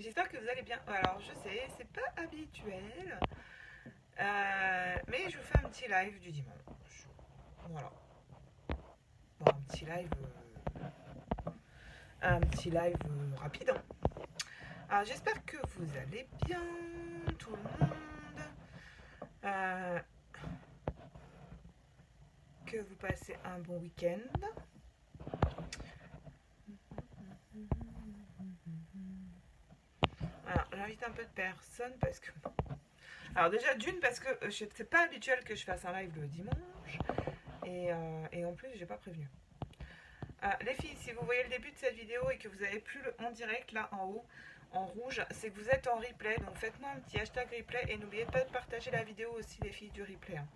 j'espère que vous allez bien. Alors je sais, c'est pas habituel, mais je vous fais un petit live du dimanche. Voilà. Bon, un petit live rapide. Alors j'espère que vous allez bien, tout le monde. Que vous passez un bon week-end. Alors j'invite un peu de personnes parce que... Alors déjà d'une parce que c'est pas habituel que je fasse un live le dimanche et en plus j'ai pas prévenu. Les filles, si vous voyez le début de cette vidéo et que vous avez plus le en direct là en haut en rouge, c'est que vous êtes en replay, donc faites-moi un petit hashtag replay et n'oubliez pas de partager la vidéo aussi les filles du replay. Hein.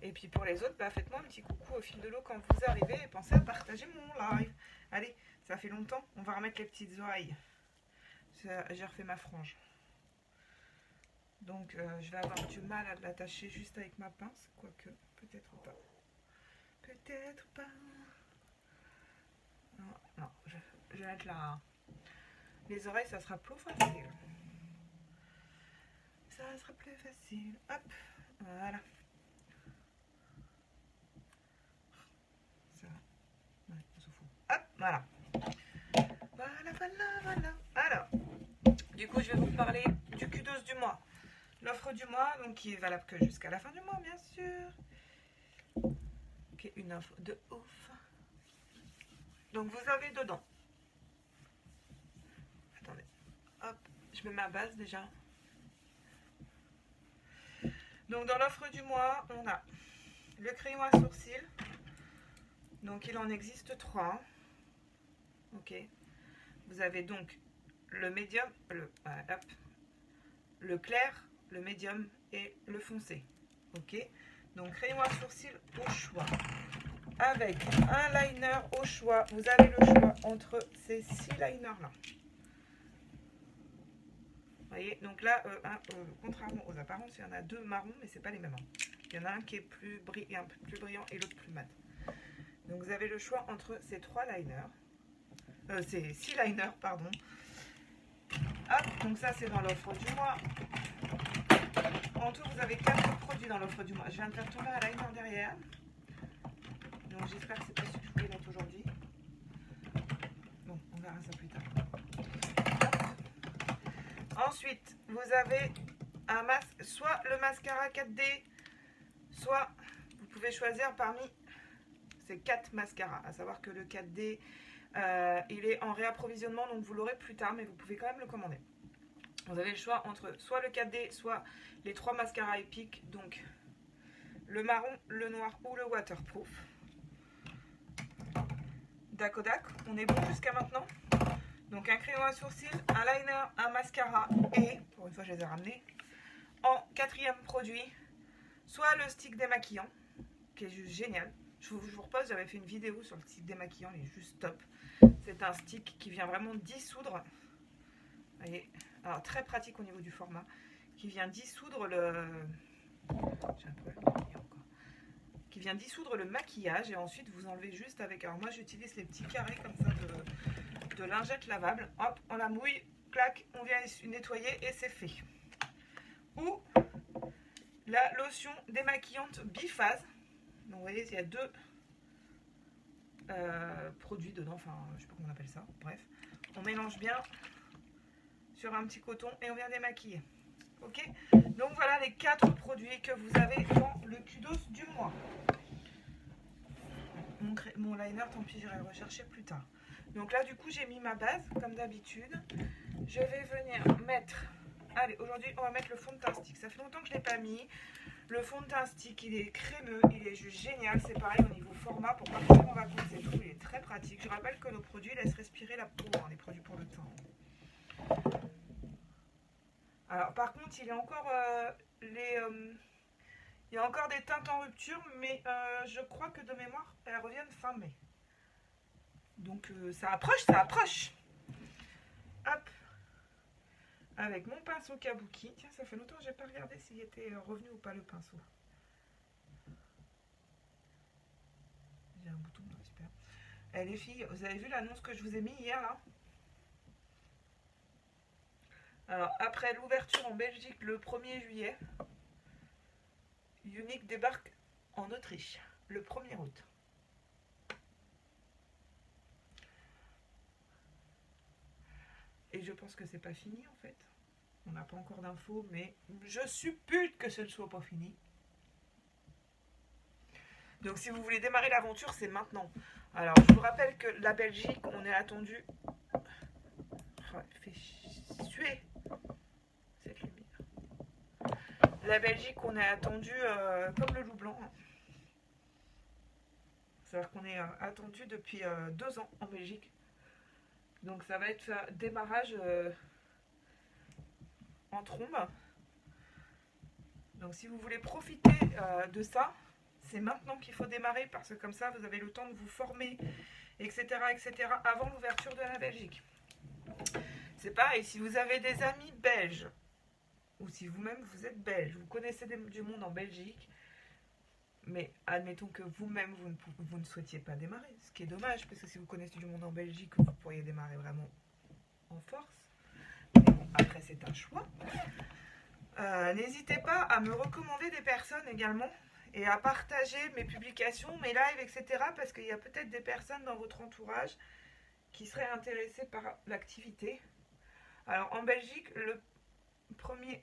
Et puis pour les autres, faites-moi un petit coucou au fil de l'eau quand vous arrivez et pensez à partager mon live. Allez, ça fait longtemps, on va remettre les petites oreilles. J'ai refait ma frange. Donc je vais avoir du mal à l'attacher juste avec ma pince, quoique peut-être pas. Peut-être pas. Non, je vais mettre là. Les oreilles, ça sera plus facile. Ça sera plus facile. Hop, voilà. Ça va. Ouais, on s'en fout. Hop, voilà. Voilà. Alors, du coup, je vais vous parler du Q12 du mois. L'offre du mois, donc qui est valable que jusqu'à la fin du mois, bien sûr. Qui est une offre de ouf. Donc, vous avez dedans. Attendez. Hop, je mets ma base déjà. Donc, dans l'offre du mois, on a le crayon à sourcils. Donc, il en existe 3. Ok. Vous avez donc le médium, le clair, le médium et le foncé. Ok. Donc, crayon à sourcils au choix. Avec un liner au choix. Vous avez le choix entre ces 6 liners-là. Vous voyez, donc là, contrairement aux apparences, il y en a 2 marrons, mais ce n'est pas les mêmes. Il y en a un qui est un peu plus brillant et l'autre plus mat. Donc vous avez le choix entre ces 3 liners. Ces 6 liners, pardon. Hop, donc ça c'est dans l'offre du mois. En tout, vous avez 4 produits dans l'offre du mois. Je viens de faire tomber un liner derrière. Donc j'espère que c'est pas celui que je voulais mettre aujourd'hui. Bon, on verra ça plus tard. Ensuite, vous avez un masque, soit le mascara 4D, soit vous pouvez choisir parmi ces 4 mascaras. À savoir que le 4D, il est en réapprovisionnement, donc vous l'aurez plus tard, mais vous pouvez quand même le commander. Vous avez le choix entre soit le 4D, soit les 3 mascaras épiques, donc le marron, le noir ou le waterproof. Dakodak, on est bon jusqu'à maintenant. Donc un crayon à sourcils, un liner, un mascara et, pour une fois je les ai ramenés, en 4e produit, soit le stick démaquillant, qui est juste génial. Je vous repose, j'avais fait une vidéo sur le stick démaquillant, il est juste top. C'est un stick qui vient vraiment dissoudre, vous voyez, alors très pratique au niveau du format, qui vient dissoudre qui vient dissoudre le maquillage et ensuite vous enlevez juste avec, alors moi j'utilise les petits carrés comme ça de lingette lavable, hop, on la mouille, clac, on vient nettoyer et c'est fait. Ou la lotion démaquillante biphase. Donc vous voyez, il y a 2 produits dedans, enfin je sais pas comment on appelle ça, bref. On mélange bien sur un petit coton et on vient démaquiller. Ok, donc voilà les 4 produits que vous avez dans le Q12 du mois. Mon liner, tant pis, j'irai le rechercher plus tard. Donc là, du coup, j'ai mis ma base, comme d'habitude. Je vais venir mettre... Allez, aujourd'hui, on va mettre le fond de teint stick. Ça fait longtemps que je ne l'ai pas mis. Le fond de teint stick, il est crémeux, il est juste génial. C'est pareil au niveau format, pour partir en vacances et tout, il est très pratique. Je rappelle que nos produits laissent respirer la peau, hein, les produits pour le teint. Alors, par contre, il y a encore il y a encore des teintes en rupture, mais je crois que de mémoire, elles reviennent fin mai. Donc ça approche. Hop. Avec mon pinceau kabuki. Tiens, ça fait longtemps que je n'ai pas regardé s'il était revenu ou pas le pinceau. J'ai un bouton là, super. Les filles, vous avez vu l'annonce que je vous ai mis hier là? Alors, après l'ouverture en Belgique le 1er juillet, Unique débarque en Autriche le 1er août. Et je pense que c'est pas fini en fait. On n'a pas encore d'infos, mais je suppute que ce ne soit pas fini. Donc si vous voulez démarrer l'aventure, c'est maintenant. Alors, je vous rappelle que la Belgique, on est attendu... Oh, il fait suer cette lumière. La Belgique, on est attendu comme le loup blanc. C'est-à-dire qu'on est attendu depuis 2 ans en Belgique. Donc ça va être démarrage en trombe. Donc si vous voulez profiter de ça, c'est maintenant qu'il faut démarrer parce que comme ça vous avez le temps de vous former, etc. avant l'ouverture de la Belgique. C'est pareil, si vous avez des amis belges ou si vous-même vous êtes belge, vous connaissez du monde en Belgique, mais admettons que vous-même vous ne souhaitiez pas démarrer, ce qui est dommage parce que si vous connaissez du monde en Belgique, vous pourriez démarrer vraiment en force. Mais bon, après c'est un choix. N'hésitez pas à me recommander des personnes également et à partager mes publications, mes lives, etc. parce qu'il y a peut-être des personnes dans votre entourage qui seraient intéressées par l'activité. Alors en Belgique, le 1er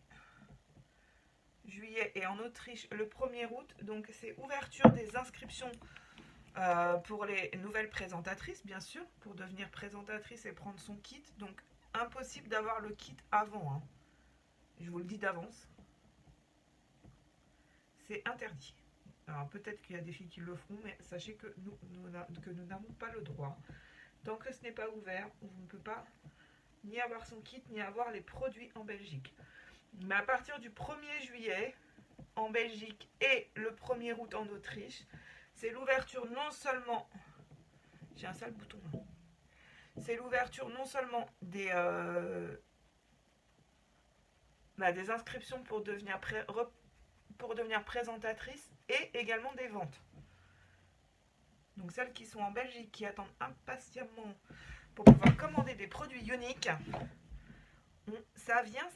juillet et en Autriche le 1er août, donc c'est ouverture des inscriptions pour les nouvelles présentatrices, bien sûr, pour devenir présentatrice et prendre son kit. Donc impossible d'avoir le kit avant, hein. Je vous le dis d'avance. C'est interdit. Alors peut-être qu'il y a des filles qui le feront, mais sachez que nous n'avons pas le droit. Tant que ce n'est pas ouvert, on ne peut pas ni avoir son kit, ni avoir les produits en Belgique. Mais à partir du 1er juillet, en Belgique, et le 1er août en Autriche, c'est l'ouverture non seulement... J'ai un sale bouton là. C'est l'ouverture non seulement des inscriptions pour devenir présentatrice et également des ventes. Donc celles qui sont en Belgique, qui attendent impatiemment pour pouvoir commander des produits uniques, ça vient.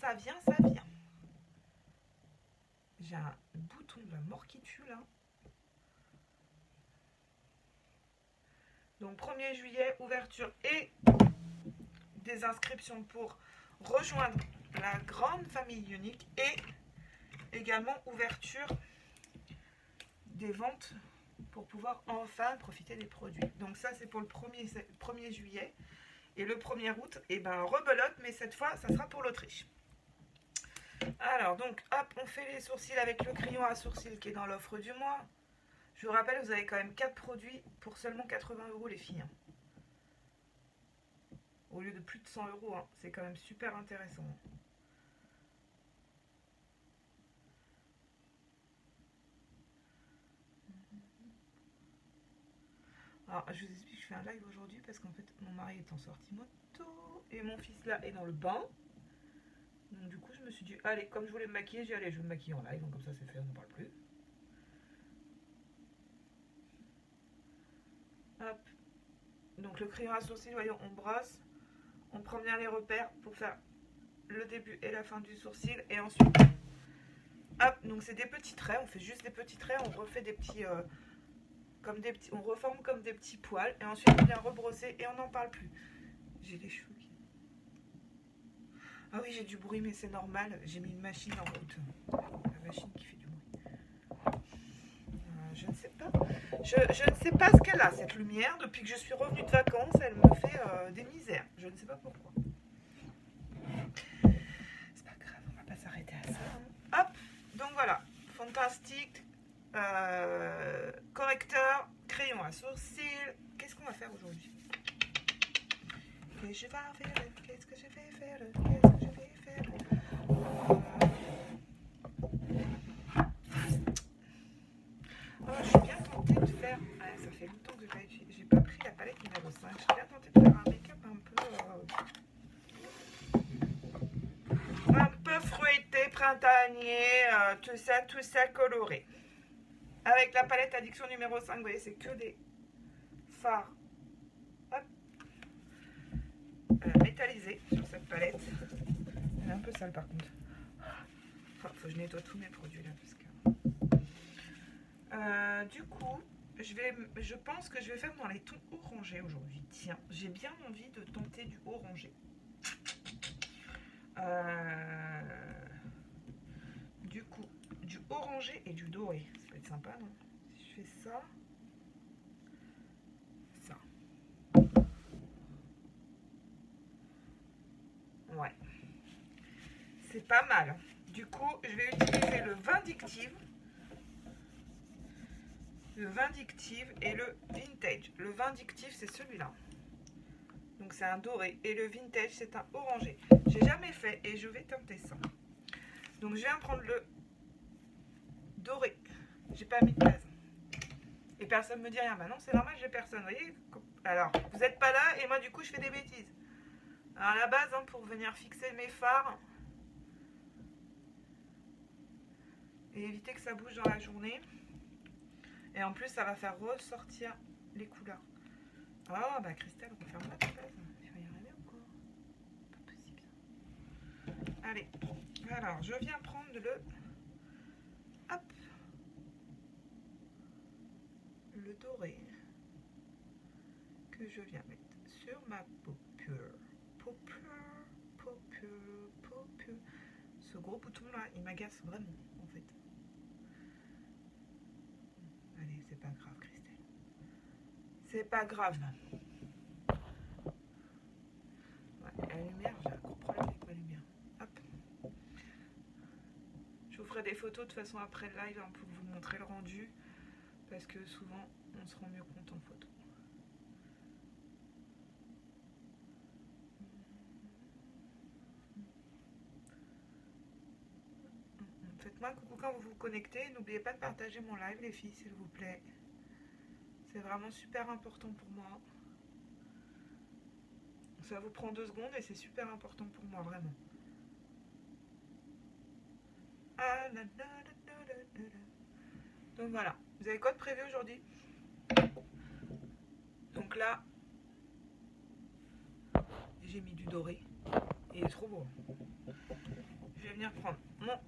J'ai un bouton de la mort qui tue là. Donc 1er juillet, ouverture et des inscriptions pour rejoindre la grande famille unique et également ouverture des ventes pour pouvoir enfin profiter des produits. Donc ça c'est pour le 1er juillet. Et le 1er août, et ben rebelote, mais cette fois ça sera pour l'Autriche. Alors donc hop, on fait les sourcils avec le crayon à sourcils qui est dans l'offre du mois. Je vous rappelle, vous avez quand même 4 produits pour seulement 80 € les filles. Au lieu de plus de 100 €, hein. C'est quand même super intéressant. Alors, je vous explique, je fais un live aujourd'hui parce qu'en fait, mon mari est en sortie moto et mon fils là est dans le bain. Donc du coup, je me suis dit, allez, comme je voulais me maquiller, j'ai dit, allez, je vais me maquiller en live, donc comme ça c'est fait, on n'en parle plus. Hop. Donc le crayon à sourcils, voyons, on brosse, on prend bien les repères pour faire le début et la fin du sourcil et ensuite, hop, donc c'est des petits traits, on fait juste des petits traits, on refait des petits... on reforme comme des petits poils et ensuite on vient rebrosser et on n'en parle plus. J'ai les cheveux qui... Ah oui, j'ai du bruit, mais c'est normal, j'ai mis une machine en route. La machine qui fait du bruit. Je ne sais pas. Je ne sais pas ce qu'elle a, cette lumière. Depuis que je suis revenue de vacances, elle me fait des misères. Je ne sais pas pourquoi. C'est pas grave, on va pas s'arrêter à ça. Hop, donc voilà. Fantastique. Correcteur, crayon à sourcils. Qu'est-ce qu'on va faire aujourd'hui? Qu'est-ce que je vais faire? Je suis bien tentée de faire... ça fait longtemps que j'ai pas pris la palette numéro 5. Je suis bien tentée de faire un make-up un peu fruité, printanier, tout ça coloré. Avec la palette Addiction numéro 5, vous voyez, c'est que des fards métallisés sur cette palette. est un peu sale par contre. Enfin, faut que je nettoie tous mes produits là parce que. Du coup, je pense que je vais faire dans les tons orangés aujourd'hui. Tiens, j'ai bien envie de tenter du orangé. Du coup, du orangé et du doré. Ça peut être sympa, non? Si je fais ça. Ça. Ouais. C'est pas mal. Du coup, je vais utiliser le Vindictive. Le Vindictive et le Vintage. Le Vindictive, c'est celui-là. Donc c'est un doré. Et le Vintage, c'est un orangé. J'ai jamais fait et je vais tenter ça. Donc je viens prendre le doré. J'ai pas mis de base. Et personne me dit rien. Bah non, c'est normal, j'ai personne. Vous voyez? Alors, vous n'êtes pas là et moi du coup je fais des bêtises. Alors à la base, hein, pour venir fixer mes fards et éviter que ça bouge dans la journée. Et en plus, ça va faire ressortir les couleurs. Oh, bah Christelle, referme la base. Tu vas y arriver ou quoi? Pas possible. Allez, alors je viens prendre le... Hop. Le doré que je viens mettre sur ma paupière. Paupière. Ce gros bouton là, il m'agace vraiment en fait. Allez, c'est pas grave Christelle. C'est pas grave. Ouais, la lumière, j'ai un gros problème avec ma lumière. Hop. Je vous ferai des photos de toute façon après le live hein, pour vous montrer le rendu. Parce que souvent, on se rend mieux compte en photo. Faites-moi un coucou quand vous vous connectez. N'oubliez pas de partager mon live, les filles, s'il vous plaît. C'est vraiment super important pour moi. Ça vous prend 2 secondes et c'est super important pour moi, vraiment. Ah, là, là, là. Donc voilà. Vous avez quoi de prévu aujourd'hui? Donc là, j'ai mis du doré. Et il est trop beau. Je vais venir prendre mon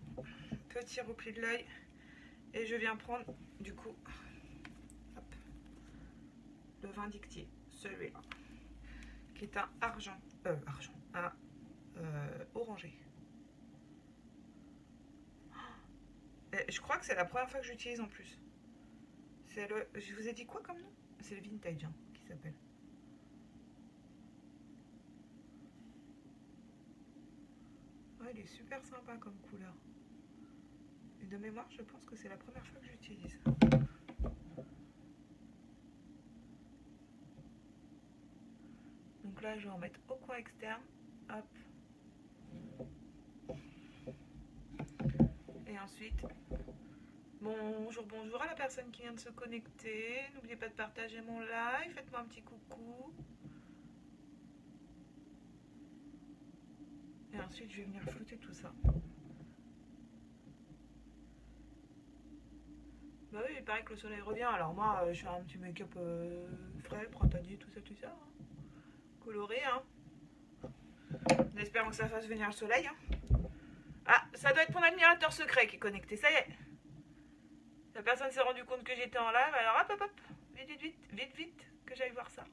petit repli de l'œil. Et je viens prendre, du coup, hop, le Vindictive, celui-là. Qui est un un orangé. Et je crois que c'est la première fois que j'utilise en plus. C'est le... Je vous ai dit quoi comme nom? C'est le Vintage hein, qui s'appelle. Ouais, il est super sympa comme couleur. Et de mémoire, je pense que c'est la première fois que j'utilise. Donc là, je vais en mettre au coin externe. Hop. Et ensuite, bonjour à la personne qui vient de se connecter. N'oubliez pas de partager mon live. Faites-moi un petit coucou. Et ensuite, je vais venir flouter tout ça. Bah oui, il paraît que le soleil revient. Alors moi, je fais un petit make-up frais, printanier, tout ça. Hein. Coloré, hein. En espérant que ça fasse venir le soleil. Hein. Ah, ça doit être mon admirateur secret qui est connecté. Ça y est. La personne s'est rendu compte que j'étais en live. Alors hop. Vite, que j'aille voir ça.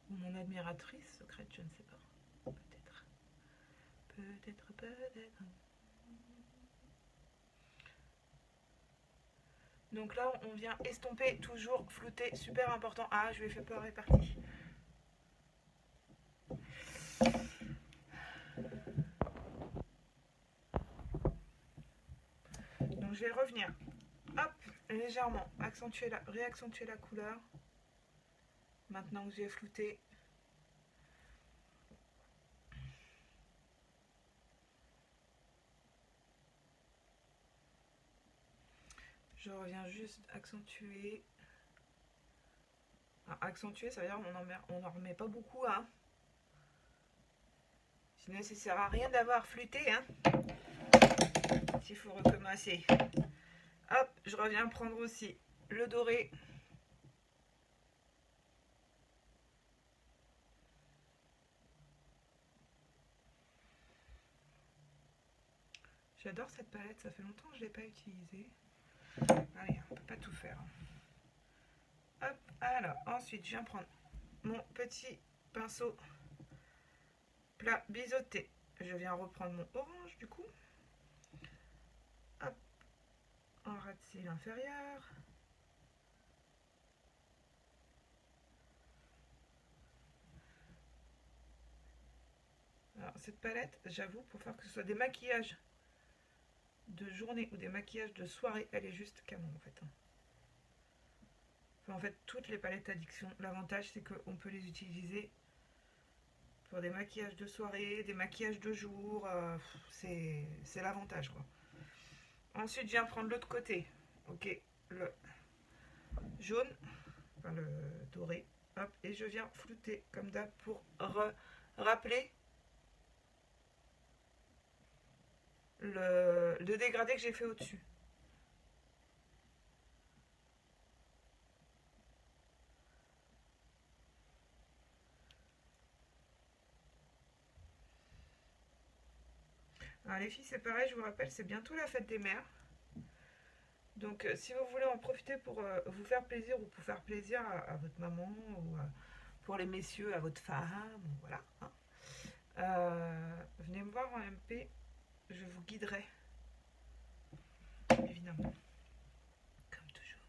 Ou mon admiratrice secrète, je ne sais pas. Peut-être. Donc là, on vient estomper, toujours flouter, super important. Ah, je lui ai fait peur, répartie. Donc je vais revenir, hop, légèrement, réaccentuer la couleur. Maintenant que j'ai flouté. Je reviens juste accentuer. Alors, accentuer, ça veut dire qu'on n'en remet pas beaucoup, hein. Sinon, ça ne sert à rien d'avoir fluté, hein. S'il faut recommencer. Hop, je reviens prendre aussi le doré. J'adore cette palette, ça fait longtemps que je ne l'ai pas utilisée. Allez, on ne peut pas tout faire. Hop, alors, ensuite, je viens prendre mon petit pinceau plat biseauté. Je viens reprendre mon orange, du coup. Hop, en ras de cils inférieur. Alors, cette palette, j'avoue, pour faire que ce soit des maquillages de journée ou des maquillages de soirée, elle est juste canon, en fait. Enfin, en fait, toutes les palettes addiction, l'avantage, c'est qu'on peut les utiliser pour des maquillages de soirée, des maquillages de jour. C'est l'avantage, quoi. Ensuite, je viens prendre l'autre côté. Ok, le jaune, enfin le doré. Hop, et je viens flouter comme d'hab pour rappeler le dégradé que j'ai fait au-dessus. Alors les filles, c'est pareil, je vous rappelle, c'est bientôt la fête des mères. Donc si vous voulez en profiter pour vous faire plaisir ou pour faire plaisir à votre maman ou pour les messieurs, à votre femme, voilà. Venez me voir en MP, je vous guiderai. Évidemment. Comme toujours.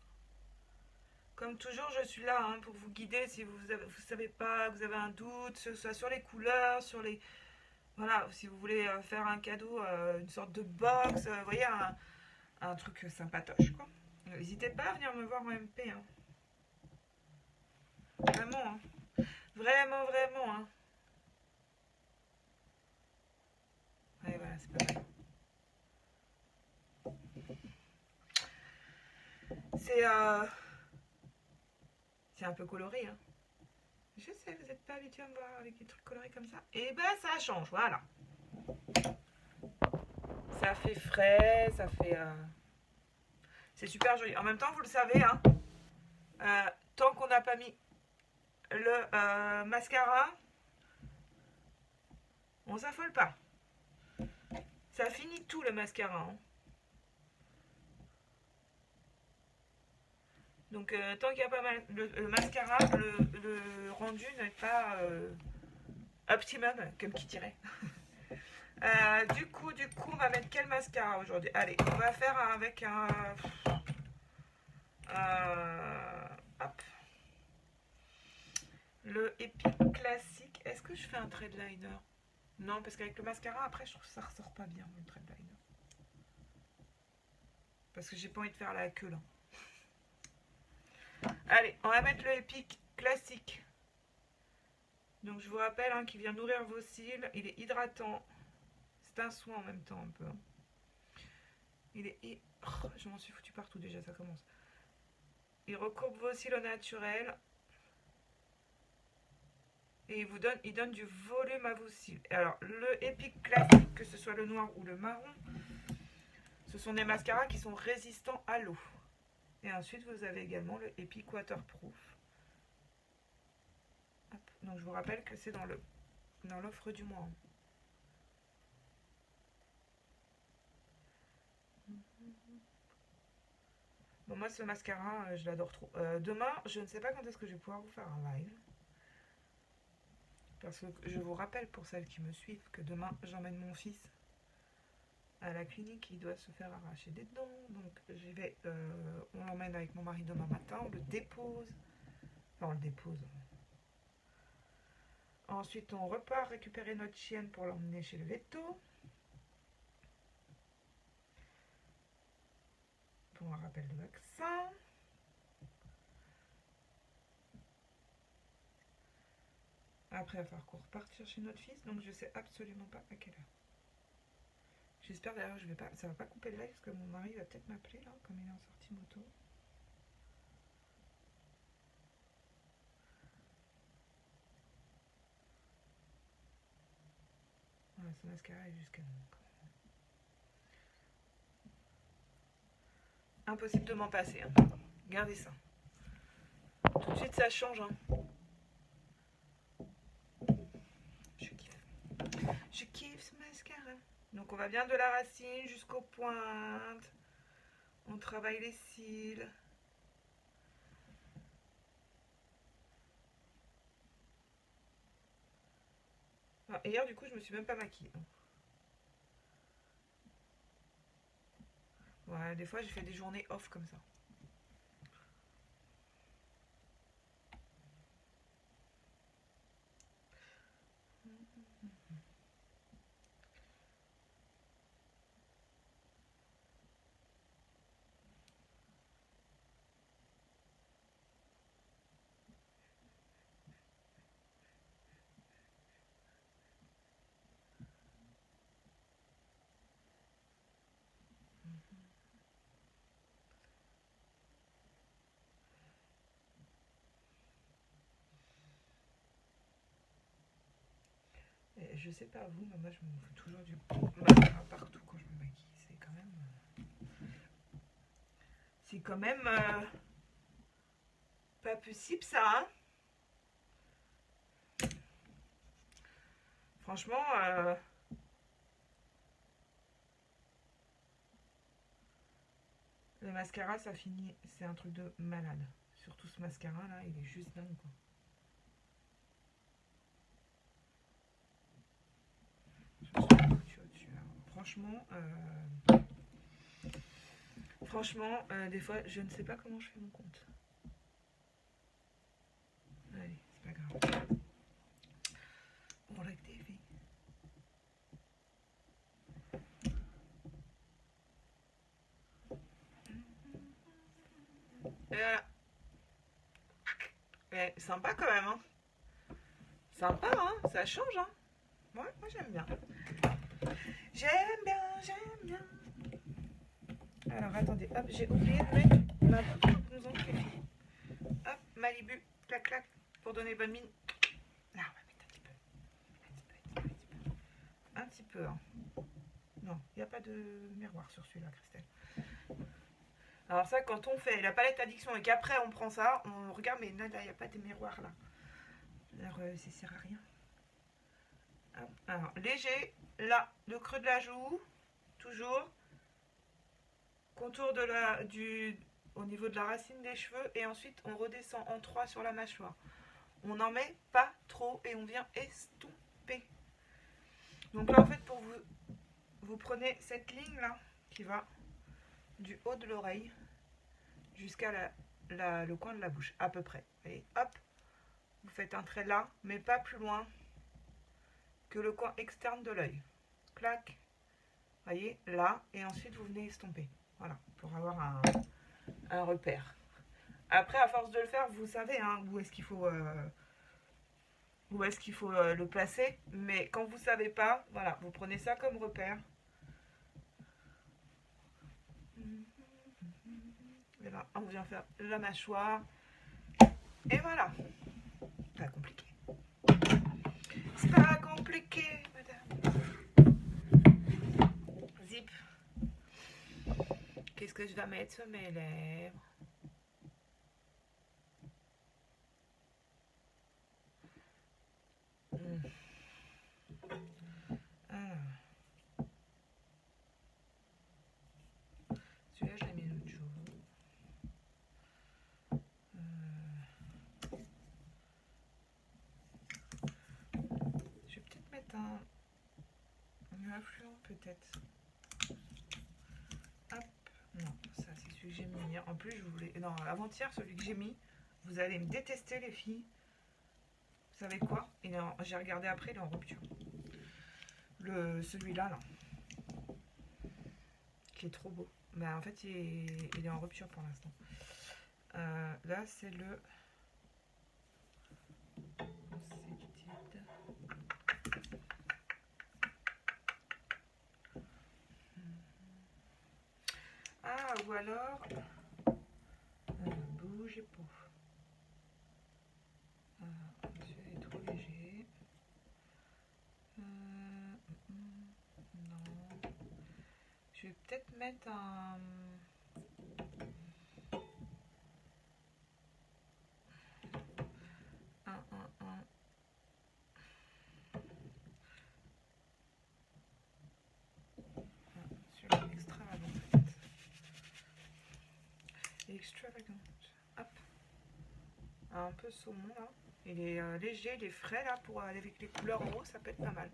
Comme toujours, je suis là pour vous guider si vous ne savez pas, vous avez un doute, que ce soit sur les couleurs, sur les... Voilà, si vous voulez faire un cadeau, une sorte de box, vous voyez, un truc sympatoche, quoi. N'hésitez pas à venir me voir en MP. Vraiment, vraiment, vraiment. Ouais, voilà, c'est pas mal. C'est un peu coloré. Je sais, vous n'êtes pas habitué à me voir avec des trucs colorés comme ça. Et ben, ça change, voilà. Ça fait frais, ça fait... C'est super joli. En même temps, vous le savez, tant qu'on n'a pas mis le mascara, on s'affole pas. Ça finit tout le mascara. Donc tant qu'il n'y a pas le mascara, le rendu n'est pas optimum, comme qui dirait. Du coup, on va mettre quel mascara aujourd'hui? Allez, on va faire avec un... hop. Le Epic classique. Est-ce que je fais un trait de liner? Non, parce qu'avec le mascara, après, je trouve que ça ressort pas bien, le trait de liner. Parce que j'ai pas envie de faire la queue, là. Allez, on va mettre le Epic classique. Donc, je vous rappelle qu'il vient nourrir vos cils. Il est hydratant. C'est un soin en même temps, un peu. Il est... Oh, je m'en suis foutu partout, déjà, ça commence. Il recourbe vos cils au naturel. Et il donne du volume à vos cils. Alors, le Epic classique, que ce soit le noir ou le marron, ce sont des mascaras qui sont résistants à l'eau. Et ensuite, vous avez également le Epic Waterproof. Hop. Donc, je vous rappelle que c'est dans l'offre du mois. Bon, moi, ce mascara, je l'adore trop. Demain, je ne sais pas quand est-ce que je vais pouvoir vous faire un live. Parce que je vous rappelle, pour celles qui me suivent, que demain, j'emmène mon fils à la clinique. Il doit se faire arracher des dents. Donc, j'y vais. On l'emmène avec mon mari demain matin. On le dépose. Enfin, on le dépose. Ensuite, on repart récupérer notre chienne pour l'emmener chez le veto. Pour un rappel de vaccin. Après, il va falloir qu'on reparte chercher notre fils. Donc, je sais absolument pas à quelle heure. J'espère d'ailleurs que ça va pas couper le live parce que mon mari va peut-être m'appeler là, comme il est en sortie moto. Voilà, ce mascara est jusqu'à nous. Impossible de m'en passer. Regardez ça. Tout de suite, ça change. Je kiffe. Je kiffe ce mascara. Donc on va bien de la racine jusqu'aux pointes. On travaille les cils. Ah, hier du coup je me suis même pas maquillée. Ouais, des fois j'ai fait des journées off comme ça. Et je sais pas vous, mais moi je me fous toujours du mascara partout quand je me maquille. C'est quand même pas possible ça, hein. Franchement, le mascara ça finit, c'est un truc de malade. Surtout ce mascara là, il est juste dingue quoi. Je me suis foutue au-dessus, là. Franchement, des fois je ne sais pas comment je fais mon compte. Allez, c'est pas grave. On like des filles. Et voilà. Et sympa quand même, hein. Sympa, hein. Ça change, hein. Ouais, moi j'aime bien. J'aime bien, j'aime bien. Alors attendez, hop, j'ai oublié de mettre ma blouson de filles. Hop, Malibu, clac clac, pour donner bonne mine. Là, on va mettre un petit peu. Un petit peu, hein. Non, il n'y a pas de miroir sur celui-là, Christelle. Alors ça, quand on fait la palette addiction et qu'après on prend ça, on regarde, mais là, il n'y a pas de miroir là. Alors, ça sert à rien. Hop. Alors, léger, là, le creux de la joue, toujours. Contour au niveau de la racine des cheveux, et ensuite on redescend en 3 sur la mâchoire. On n'en met pas trop et on vient estomper. Donc là, en fait, pour vous prenez cette ligne là qui va du haut de l'oreille jusqu'à le coin de la bouche, à peu près. Et hop, vous faites un trait là, mais pas plus loin que le coin externe de l'œil. Clac, voyez, là, et ensuite vous venez estomper. Voilà, pour avoir un repère. Après, à force de le faire, vous savez hein, où est-ce qu'il faut, le placer. Mais quand vous ne savez pas, voilà, vous prenez ça comme repère. Et là, on vient faire la mâchoire. Et voilà. Pas compliqué. C'est pas compliqué, madame. Zip. Qu'est-ce que je vais mettre sur mes lèvres? Alors. Celui-là, je l'ai mis l'autre jour. Je vais peut-être mettre un influent, peut-être. Hop. Non, ça, c'est celui que j'ai mis hier. En plus, je voulais... Non, avant-hier, celui que j'ai mis, vous allez me détester, les filles. Vous savez quoi? J'ai regardé après, il est en rupture. Celui-là, là. Qui est trop beau. Mais en fait, il est en rupture pour l'instant. Là, c'est le... Ah, ou alors... bougez pas. Celui-là est trop léger. Non. Je vais peut-être mettre un... Extravagant. Hop. Un peu saumon là. Il est léger, il est frais là pour aller avec les couleurs en haut, ça peut être pas mal.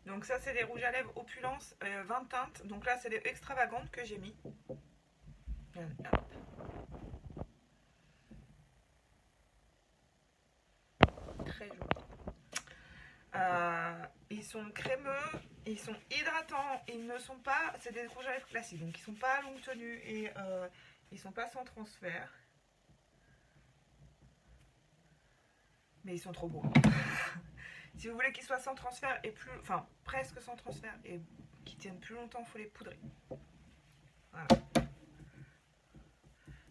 Donc ça c'est les rouges à lèvres Opulence 20 teintes. Donc là c'est les extravagantes que j'ai mis. Hop. Très joli. Ils sont crémeux, ils sont hydratants, ils ne sont pas, c'est des rouges à lèvres classiques, donc ils sont pas à longue tenue et ils sont pas sans transfert. Mais ils sont trop beaux. Si vous voulez qu'ils soient sans transfert et plus, enfin presque sans transfert et qu'ils tiennent plus longtemps, il faut les poudrer. Voilà.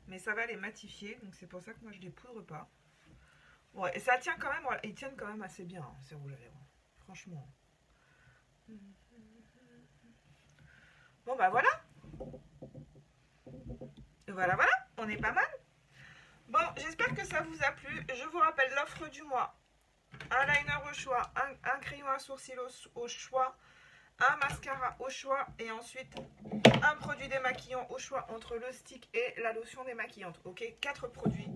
Mais ça va les matifier, donc c'est pour ça que moi je les poudre pas. Ouais, et ça tient quand même, ils tiennent quand même assez bien, hein, ces rouges à lèvres. Franchement. Bon bah voilà. Voilà, on est pas mal. Bon, j'espère que ça vous a plu. Je vous rappelle l'offre du mois. Un liner au choix, un crayon à sourcils au choix, un mascara au choix et ensuite un produit démaquillant au choix entre le stick et la lotion démaquillante. Ok, 4 produits.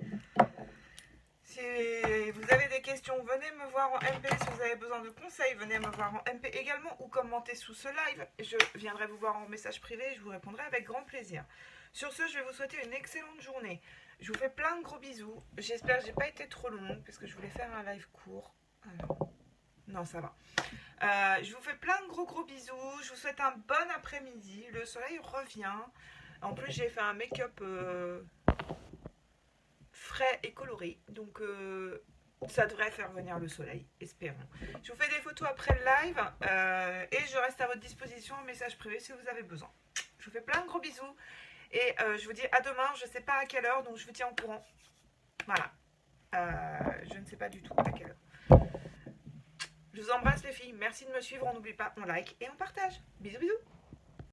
Si vous avez des questions, venez me voir en MP. Si vous avez besoin de conseils, venez me voir en MP également ou commentez sous ce live. Je viendrai vous voir en message privé et je vous répondrai avec grand plaisir. Sur ce, je vais vous souhaiter une excellente journée. Je vous fais plein de gros bisous. J'espère que j'ai pas été trop longue parce que je voulais faire un live court. Non, ça va. Je vous fais plein de gros bisous. Je vous souhaite un bon après-midi. Le soleil revient. En plus, j'ai fait un make-up frais et coloré. Donc, ça devrait faire venir le soleil. Espérons. Je vous fais des photos après le live. Et je reste à votre disposition en message privé si vous avez besoin. Je vous fais plein de gros bisous. Et je vous dis à demain. Je ne sais pas à quelle heure. Donc, je vous tiens au courant. Voilà. Je ne sais pas du tout à quelle heure. Je vous embrasse les filles, merci de me suivre, on n'oublie pas, on like et on partage. Bisous bisous.